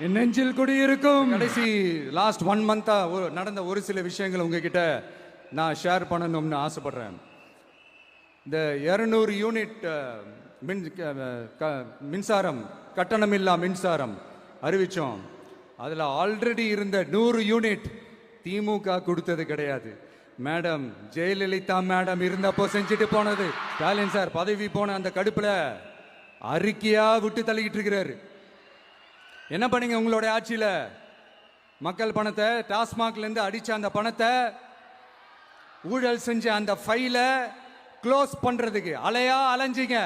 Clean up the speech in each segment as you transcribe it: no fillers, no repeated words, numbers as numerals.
என் நெஞ்சில் குடியிருக்கும். கடைசி லாஸ்ட் 1 மந்தா நடந்த ஒரு சில விஷயங்கள் உங்ககிட்ட நான் ஷேர் பண்ணணும்னு ஆசைப்படுறேன். இந்த 200 யூனிட் மின்சாரம் கட்டணமில்லா மின்சாரம் அறிவிச்சோம். அதில் ஆல்ரெடி இருந்த 100 யூனிட் திமுக கொடுத்தது கிடையாது. மேடம் ஜெயலலிதா மேடம் இருந்தப்போ செஞ்சுட்டு போனது. ஸ்டாலின் சார் பதவி போன அந்த கடுப்பில் அறிக்கையா விட்டு தள்ளிக்கிட்டு இருக்கிறாரு. என்ன பண்ணீங்க உங்களுடைய ஆட்சியில்? மக்கள் பணத்தை டாஸ்மாக்ல இருந்து அடிச்ச அந்த பணத்தை ஊழல் செஞ்ச அந்த ஃபைலை க்ளோஸ் பண்றதுக்கு அலையா அலைஞ்சிங்க.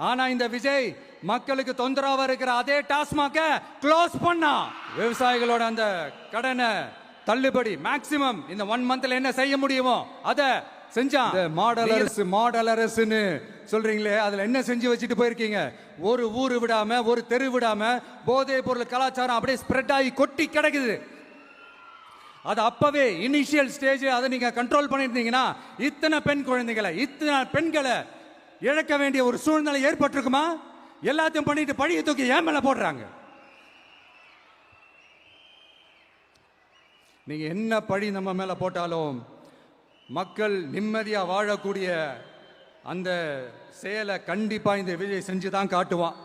ஆனா இந்த விஜய் மக்களுக்கு தொந்தரவா இருக்கிற அதே டாஸ்மாக க்ளோஸ் பண்ணா. விவசாயிகளோட அந்த கடனை தள்ளுபடி மேக்சிமம் இந்த 1 மந்த்ல என்ன செய்ய முடியுமோ அதை செஞ்சான். மாடல் அரசுன்னு சொல்றீங்களே, அதுல என்ன செஞ்சு வச்சுட்டு போயிருக்கீங்க? ஒரு ஊரு விடாம ஒரு தெரு விடாம போதை பொருள் கலாச்சாரம் அப்படியே ஸ்ப்ரெட் ஆகி கொட்டி கிடக்குது. அது அப்பவே இனிஷியல் ஸ்டேஜ் அதை நீங்க கண்ட்ரோல் பண்ணிருந்தீங்கன்னா இத்தனை பெண் குழந்தைகளை இத்தனை பெண்களை இழக்க வேண்டிய ஒரு சூழ்நிலை ஏற்பட்டிருக்குமா? எல்லாத்தையும் பண்ணிட்டு பழிய தூக்கி ஏன் மேல போடுறாங்க. நீங்க என்ன பழி நம்ம மேல போட்டாலும் மக்கள் நிம்மதியா வாழக்கூடிய அந்த செயலை கண்டிப்பா இந்த விஜய் செஞ்சுதான் காட்டுவான்.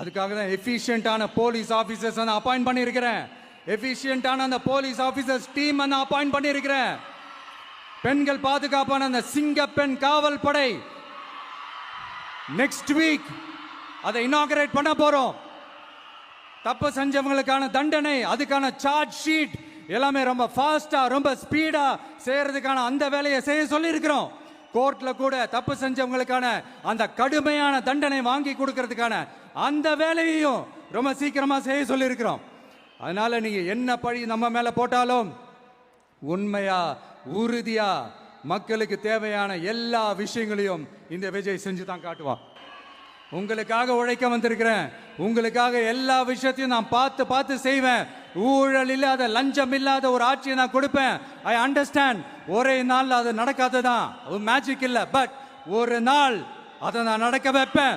அதுக்காக தான் எஃபிஷியன்டான போலீஸ் ஆபீசர்ஸ் நான் அப்பாயிண்ட் பண்ணியிருக்கிறேன். எஃபிஷியன்டான அந்த போலீஸ் ஆபீசர்ஸ் டீம் நான் அப்பாயிண்ட் பண்ணியிருக்கிறேன். பெண்கள் பாதுகாப்பான அந்த சிங்கப்பெண் காவல் படை நெக்ஸ்ட் வீக் அதை இனாகரேட் பண்ண போறோம். தப்பு செஞ்சவங்களுக்கான தண்டனை, அதுக்கான சார்ஜ் ஷீட் எல்லாமே ரொம்ப ஃபாஸ்டா ரொம்ப ஸ்பீடா செய்யறதுக்கான அந்த வேலையை செய்ய சொல்லி இருக்கிறோம். கோர்ட்ல கூட தப்பு செஞ்சவங்களுக்கான அந்த கடுமையான தண்டனை வாங்கி கொடுக்கறதுக்கான அந்த வேலையையும் ரொம்ப சீக்கிரமா செய்ய சொல்லி இருக்கிறோம். அதனால நீங்க என்ன பழி நம்ம மேல போட்டாலும் உண்மையா உறுதியா மக்களுக்கு தேவையான எல்லா விஷயங்களையும் இந்த விஜய் செஞ்சு தான் காட்டுவான். உங்களுக்காக உழைக்க வந்திருக்கிறேன். உங்களுக்காக எல்லா விஷயத்தையும் நான் பார்த்து செய்வேன். ஊழல் இல்லாத லஞ்சம் இல்லாத ஒரு ஆட்சியை நான் கொடுப்பேன். I understand. ஒரே நாள் அது நடக்காததான், மேஜிக் இல்லை. பட் ஒரு நாள் அதை நான் நடக்க வைப்பேன்.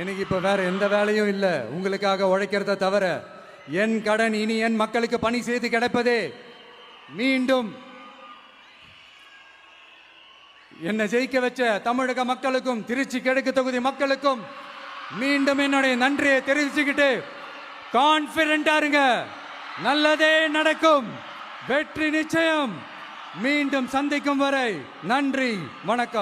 எனக்கு இப்ப வேற எந்த வேலையும் இல்லை உங்களுக்காக உழைக்கிறத தவிர. என் கடன் இனி என் மக்களுக்கு பணி செய்து கிடைப்பதே. மீண்டும் என்னை ஜெயிக்க வச்ச தமிழக மக்களுக்கும் திருச்சி கிழக்கு தொகுதி மக்களுக்கும் மீண்டும் என்னுடைய நன்றியை தெரிவிச்சுக்கிட்டு கான்பிடண்டா இருங்க. நல்லதே நடக்கும். வெற்றி நிச்சயம். மீண்டும் சந்திக்கும் வரை நன்றி, வணக்கம்.